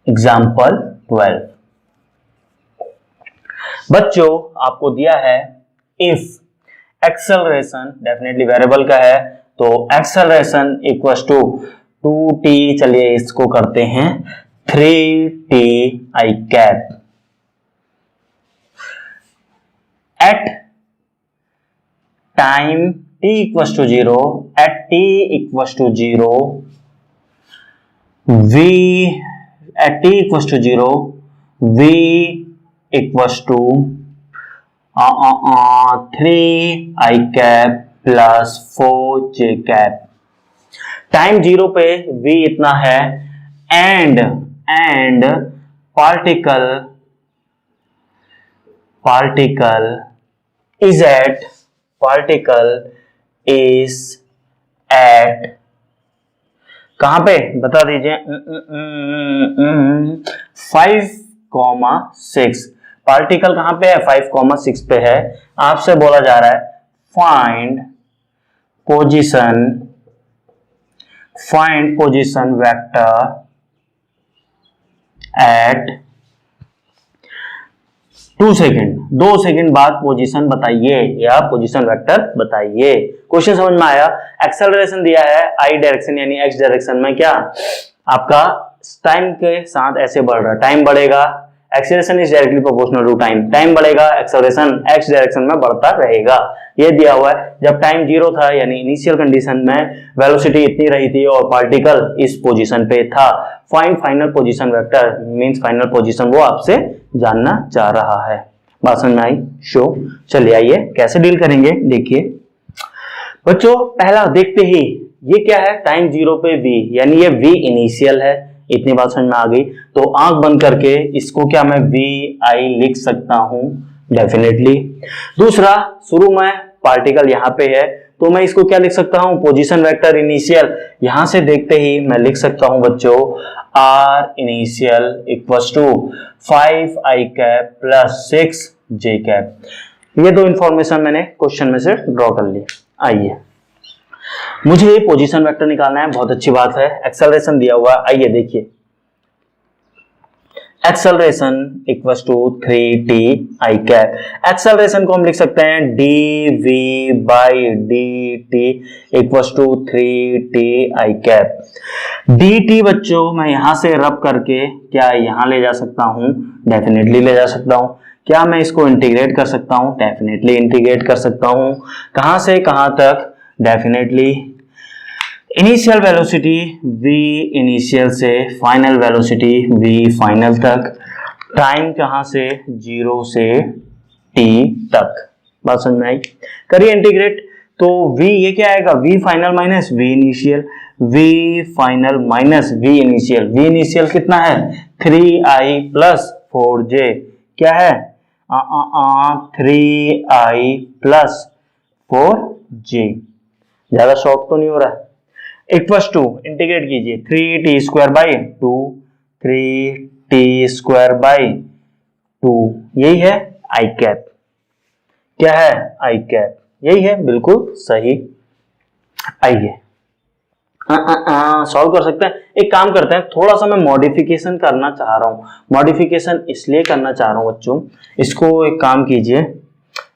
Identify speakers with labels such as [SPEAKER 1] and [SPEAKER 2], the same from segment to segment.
[SPEAKER 1] Example 12। बच्चों आपको दिया है इफ एक्सेलरेशन डेफिनेटली वेरिएबल का है, तो एक्सेलरेशन इक्वल्स टू 2t, चलिए इसको करते हैं 3t I cap at time t equals to 0, at t equals to 0, v at t equals to 0, v equals to 3i cap plus 4j cap। Time 0 पे v इतना है and particle is eight कहां पे बता दीजिए, 5,6। Particle कहां पे है, 5,6 पे है। आपसे बोला जा रहा है find position vector eight 2 second, 2 second बाद पोजीशन बताइए या पोजीशन वेक्टर बताइए। क्वेश्चन समझ में आया। एक्सेलरेशन दिया है आई डायरेक्शन यानी एक्स डायरेक्शन में, क्या आपका टाइम के साथ ऐसे बढ़ रहा है, टाइम बढ़ेगा, acceleration is directly proportional to time, time बढ़ेगा, एक्सेलरेशन एक्स डायरेक्शन में बढ़ता रहेगा। ये दिया हुआ है। जब टाइम 0 था यानी इनिशियल कंडीशन में वेलोसिटी इतनी रही थी और पार्टिकल इस पोजीशन पे था। Find final position vector means final position वो आपसे जानना चाह रहा है। बात समझ में आई? शो। चलिए आइए कैसे डील करेंगे देखिए बच्चों। पहला देखते ही ये क्या है, टाइम 0 पे v यानी ये v इनिशियल है, इतनी बात समझ में आ गई। तो आंख बंद करके इसको क्या मैं vi लिख सकता हूं, डेफिनेटली। दूसरा, शुरू में पार्टिकल यहां पे है तो मैं इसको क्या लिख सकता हूं, पोजीशन वेक्टर इनिशियल। यहां से देखते ही मैं लिख सकता हूं बच्चों r initial equals to 5i cap plus 6j cap. ये दो इंफॉर्मेशन मैंने क्वेश्चन में से ड्रॉ कर ली। आइए मुझे पोजीशन वेक्टर निकालना है, बहुत अच्छी बात है। एक्सेलरेशन दिया हुआ, आइए देखिए। Acceleration equals to 3t I cap. Acceleration को हम लिख सकते हैं dv by dt equals to 3t I cap. dt बच्चों मैं यहां से रब करके क्या यहां ले जा सकता हूं, डेफिनेटली ले जा सकता हूं। क्या मैं इसको इंटीग्रेट कर सकता हूं, डेफिनेटली इंटीग्रेट कर सकता हूं। कहां से कहां तक, definitely initial velocity v initial से फाइनल वेलोसिटी v फाइनल तक। टाइम कहां से, 0 से t तक। बात समझ में आई? करिए इंटीग्रेट। तो v ये क्या आएगा, v final minus v initial, v final minus v initial. v initial कितना है, 3i प्लस 4j। क्या है 3i प्लस 4j। ज्यादा शॉर्ट तो नहीं हो रहा है। इक्वल्स टू इंटीग्रेट कीजिए 3t square by 2, 3t square by 2, यही है आई कैप। क्या है, आई कैप, यही है, बिल्कुल सही। आइए सॉल्व कर सकते हैं। एक काम करते हैं, थोड़ा सा मैं मॉडिफिकेशन करना चाह रहा हूं। मॉडिफिकेशन इसलिए करना चाह रहा हूं बच्चों, इसको एक काम कीजिए,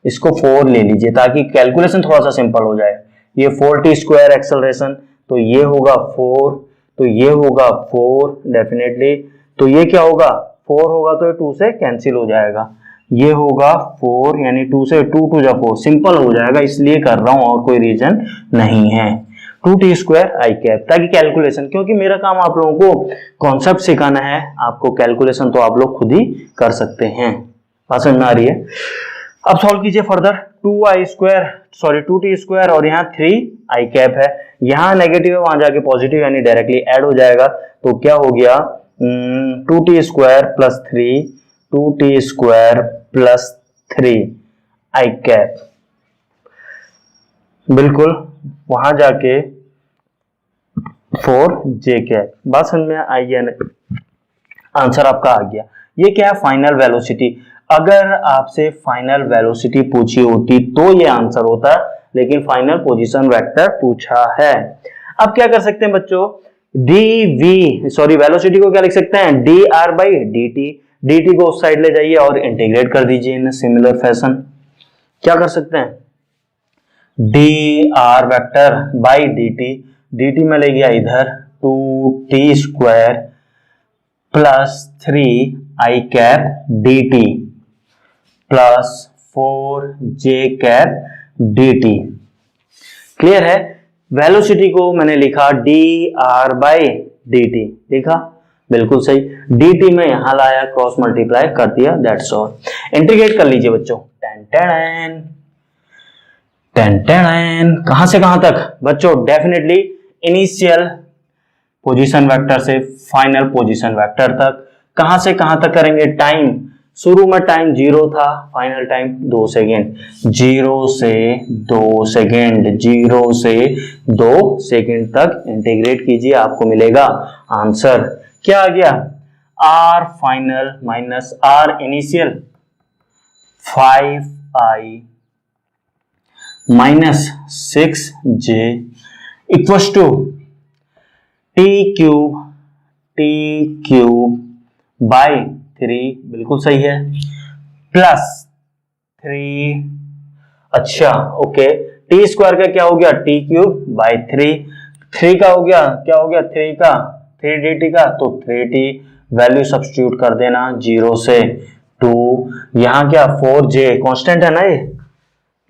[SPEAKER 1] इसको 4 ले लीजिए ताकि कैलकुलेशन थोड़ा सा सिंपल हो जाए। ये 4t स्क्वायर एक्सेलरेशन, तो ये होगा 4, तो ये होगा 4 डेफिनेटली। तो ये क्या होगा, 4 होगा तो ये 2 से कैंसिल हो जाएगा। ये होगा 4 यानी 2 से 2 टू जा 4, सिंपल हो जाएगा, इसलिए कर रहा हूं और कोई रीजन नहीं है। 2t स्क्वायर आई कैप, ताकि कैलकुलेशन, क्योंकि मेरा काम आप लोगों को कॉन्सेप्ट सिखाना है, आपको कैलकुलेशन तो आप लोग खुद ही कर सकते हैं। बात समझ में आ रही है? अब सॉल्व कीजिए फर्दर। 2t स्क्वायर और यहाँ 3i कैप है, यहाँ नेगेटिव है वहां जाके पॉजिटिव यानी डायरेक्टली ऐड हो जाएगा। तो क्या हो गया, 2t square plus 3, 2t square plus 3i cap, बिल्कुल वहां जाके 4j कैप। बात समझ में आई है? आंसर आपका आ गया। ये क्या है, फाइनल वेलोसिटी। अगर आपसे फाइनल वेलोसिटी पूछी होती तो ये आंसर होता, लेकिन फाइनल पोजीशन वेक्टर पूछा है। अब क्या कर सकते हैं बच्चों, वेलोसिटी को क्या लिख सकते हैं, D R by D T. D T को उस साइड ले जाइए और इंटीग्रेट कर दीजिए इन सिमिलर फैशन। क्या कर सकते हैं, D R vector by D T, D T में ले गया इधर 2t square plus 3i cap D T plus 4j cap D T. Clear है। वेलोसिटी को मैंने लिखा D R by D T, लिखा बिल्कुल सही। डी टी में यहां लाया, क्रॉस मल्टीप्लाई कर दिया, दैट्स ऑल। इंटीग्रेट कर लीजिए बच्चों। कहां से कहां तक बच्चों, डेफिनेटली इनिशियल पोजीशन वेक्टर से फाइनल पोजीशन वेक्टर तक। कहां से कहां तक करेंगे, टाइम शुरू में टाइम 0 था, फाइनल टाइम 2 सेकेंड, 0 से 2 सेकेंड, 0 से 2 सेकेंड तक इंटीग्रेट कीजिए, आपको मिलेगा आंसर। क्या आ गया, R final minus R initial 5i minus 6j equals to T cube by 3, बिल्कुल सही है, प्लस 3, अच्छा ओके, टी स्क्वायर का क्या हो गया, टी क्यूब बाई 3 का हो गया, क्या हो गया 3 का 3 डी टी का, तो 3t वैल्यू सब्स्टिट्यूट कर देना 0 से 2, यहाँ क्या 4j कांस्टेंट है ना, ये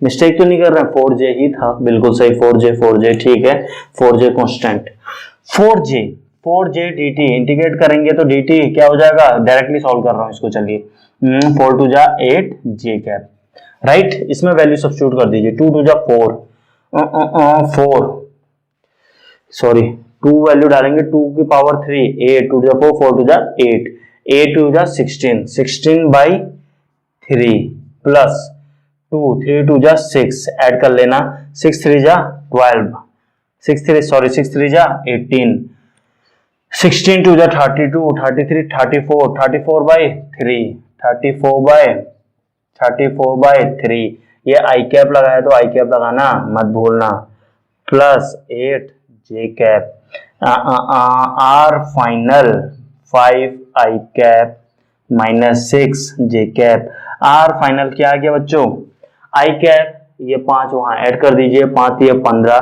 [SPEAKER 1] मिस्टेक तो नहीं कर रहे हैं, 4j ही था, बिल्कुल सही 4j ठीक है, 4j constant, 4j dt integrate करेंगे तो dt क्या हो जाएगा, डायरेक्टली सॉल्व कर रहा हूं इसको, चलिए 4 2 जा 8 j कैप, राइट, इसमें वैल्यू सब्स्टिट्यूट कर दीजिए, 2 2 जा 4 सॉरी 2 वैल्यू डालेंगे, 2 की पावर 3 8 2 जा 4 4 2 जा 8 8 2 जा 16 बाई 3 प्लस 2 3 2 जा 6 ऐड कर लेना, 6 3 जा 12 6 3 जा 18 16 2 जा 32 33 34 बाई 3 ये आई कैप लगाया तो आई कैप लगाना मत भूलना, plus 8 J cap, R final 5 I cap minus 6 J cap, R final क्या आ गया बच्चों, आई कैप ये 5 वहां ऐड कर दीजिए, 5 ये 15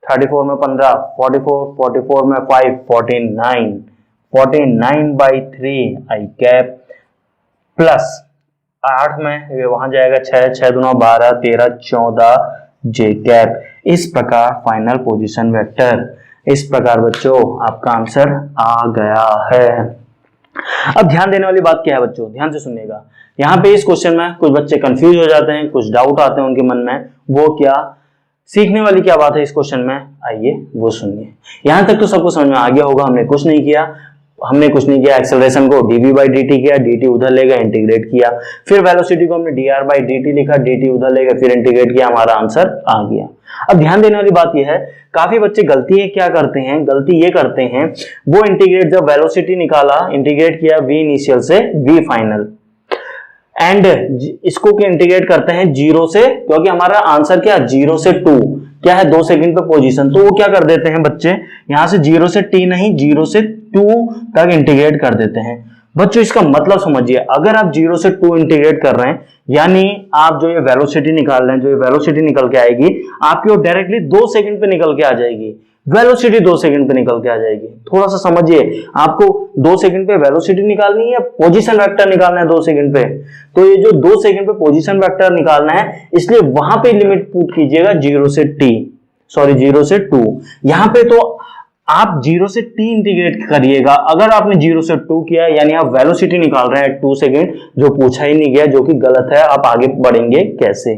[SPEAKER 1] 34 में 15 44 में 5 49 बाई 3 आई कैप प्लस 8 में ये वहां जाएगा 6 दूना 12 13 14 जे कैप। इस प्रकार फाइनल पोजीशन वेक्टर, इस प्रकार बच्चों आपका आंसर आ गया है। अब ध्यान देने वाली बात क्या है बच्चों, ध्यान से सुनिएगा, यहाँ पे इस क्वेश्चन में कुछ बच्चे कंफ्यूज हो जाते हैं, कुछ डाउट आते हैं उनके मन में, वो क्या, सीखने वाली क्या बात है इस क्वेश्चन में, आइए वो सुनिए। यहां तक तो सबको समझ में आ गया होगा, हमने कुछ नहीं किया, एक्सेलरेशन को dv बाई dt किया, dt उधर ले गए इंटीग्रेट किया, फिर वेलोसिटी को हमने dr बाई dt लिखा, dt उधर ले गए फिर इंटीग्रेट किया, हमारा आंसर आ गया। अब ध्यान देने वाली बात यह है, काफी बच्चे गलती ये करते हैं, वो इंटीग्रेट जब वेलोसिटी निकाला, इंटीग्रेट किया v इनिशियल से v फाइनल, एंड इसको इंटीग्रेट करते हैं 0 से, क्योंकि हमारा आंसर क्या 0 से 2 क्या है 2 सेकंड पे पोजीशन, तो वो क्या कर देते हैं बच्चे, यहां से 0 से t नहीं 0 से 2 तक इंटीग्रेट कर देते हैं। बच्चों इसका मतलब समझिए, अगर आप 0 से 2 इंटीग्रेट कर रहे हैं, यानी आप जो ये वेलोसिटी निकाल रहे हैं, जो ये वेलोसिटी निकल के आएगी आपकी वो डायरेक्टली 2 सेकंड पे निकल के आ जाएगी, वेलोसिटी 2 सेकंड पे निकल के आ जाएगी। थोड़ा सा समझिए, आपको 2 सेकंड पे वेलोसिटी निकालनी है या पोजीशन वेक्टर निकालना है 2 सेकंड पे, तो ये जो 2 सेकंड पे पोजीशन वेक्टर निकालना है, इसलिए वहां पे लिमिट पुट कीजिएगा 0 से 2। यहां पे तो आप 0 से t इंटीग्रेट करिएगा, अगर आपने 0 से 2 किया यानी आप वेलोसिटी निकाल रहे हैं 2 सेकंड, जो पूछा ही नहीं गया, जो कि गलत है। आप आगे बढ़ेंगे कैसे,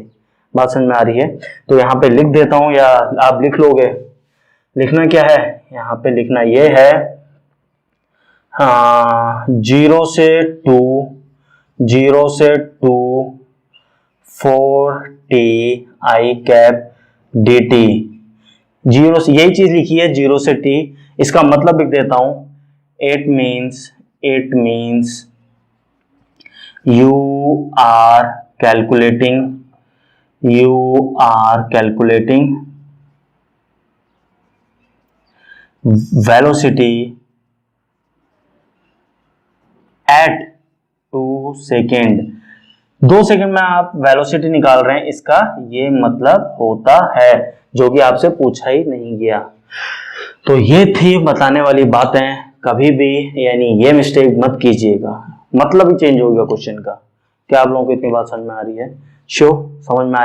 [SPEAKER 1] बात समझ में आ रही है? तो यहाँ पे लिख देता हूं या आप लिख लोगे, लिखना क्या है यहाँ पे, लिखना ये है 0 से 2 4t i कैप dt, 0 से यही चीज लिखी है 0 से t, इसका मतलब लिख देता हूं, it means you are calculating velocity at 2 second. 2 second में आप वेलोसिटी निकाल रहे हैं, इसका ये मतलब होता है, जो कि आपसे पूछा ही नहीं गया। तो ये थी बताने वाली बातें, कभी भी यानी ये मिस्टेक मत कीजिएगा, मतलब ही चेंज हो गया क्वेश्चन का। क्या आप लोगों को इतनी बात समझ में आ रही है? समझ में आया?